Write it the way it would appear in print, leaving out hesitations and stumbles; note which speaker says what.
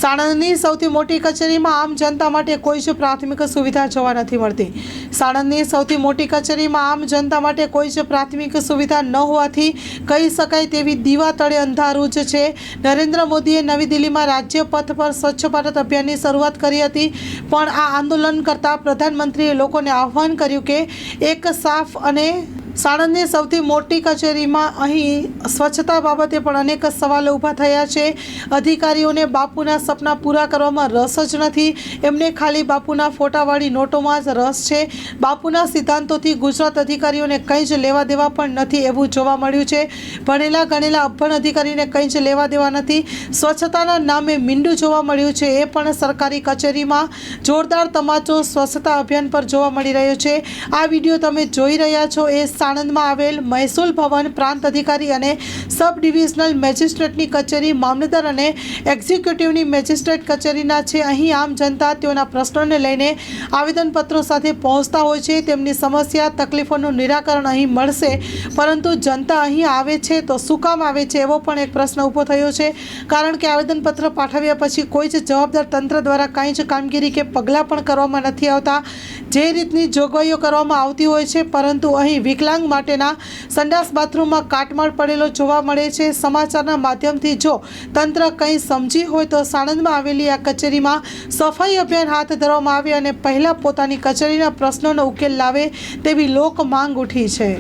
Speaker 1: સાણંદની સૌથી મોટી કચેરીમાં આમ જનતા માટે કોઈ જ પ્રાથમિક સુવિધા જોવા નથી મળતી। સાણંદની સૌથી મોટી કચેરીમાં આમ જનતા માટે કોઈ જ પ્રાથમિક સુવિધા ન હોવાથી કહી શકાય તેવી દીવા તળે અંધારું જ છે। નરેન્દ્ર મોદીએ નવી દિલ્હીમાં રાજ્ય પથ પર સ્વચ્છ ભારત અભિયાનની શરૂઆત કરી હતી, પણ આ આંદોલન કરતા પ્રધાનમંત્રીએ લોકોને આહ્વાન કર્યું કે એક સાફ અને સાણંદની સૌથી મોટી કચેરીમાં અહીં સ્વચ્છતા બાબતે પણ અનેક સવાલો ઊભા થયા છે। અધિકારીઓને બાપુના સપના પૂરા કરવામાં રસ જ નથી, એમને ખાલી બાપુના ફોટાવાળી નોટોમાં જ રસ છે। બાપુના સિદ્ધાંતોથી ગુજરાત અધિકારીઓને કંઈ જ લેવા દેવા પણ નથી એવું જોવા મળ્યું છે। ભણેલા ગણેલા અભણ અધિકારીને કંઈ જ લેવા દેવા નથી। સ્વચ્છતાના નામે મીંડું જોવા મળ્યું છે, એ પણ સરકારી કચેરીમાં જોરદાર તમાચો સ્વચ્છતા અભિયાન પર જોવા મળી રહ્યો છે। આ વિડીયો તમે જોઈ રહ્યા છો એ સાણંદમાં આવેલ મહેસૂલ ભવન, પ્રાંત અધિકારી અને સબ ડિવિઝનલ મેજિસ્ટ્રેટની કચેરી, મામલતદાર અને એક્ઝિક્યુટિવની મેજિસ્ટ્રેટ કચેરીના છે। અહીં આમ જનતા તેઓના પ્રશ્નોને લઈને આવેદનપત્રો સાથે પહોંચતા હોય છે। તેમની સમસ્યા તકલીફોનું નિરાકરણ અહીં મળશે, પરંતુ જનતા અહીં આવે છે તો શું કામ આવે છે એવો પણ એક પ્રશ્ન ઊભો થયો છે। કારણ કે આવેદનપત્ર પાઠવ્યા પછી કોઈ જ જવાબદાર તંત્ર દ્વારા કાંઈ જ કામગીરી કે પગલાં પણ કરવામાં નથી આવતા। જે રીતની જોગવાઈઓ કરવામાં આવતી હોય છે, પરંતુ અહીં વિકલાંગ માટેના સંડાસ બાથરૂમમાં કાટમાળ પડેલો જોવા મળે છે। સમાચારના માધ્યમથી જો તંત્ર કંઈ સમજી હોય તો સાણંદમાં આવેલી આ કચેરીમાં સફાઈ અભિયાન હાથ ધરવામાં આવે અને પહેલાં પોતાની કચેરીના પ્રશ્નોનો ઉકેલ લાવે તેવી લોક માંગ ઉઠી છે।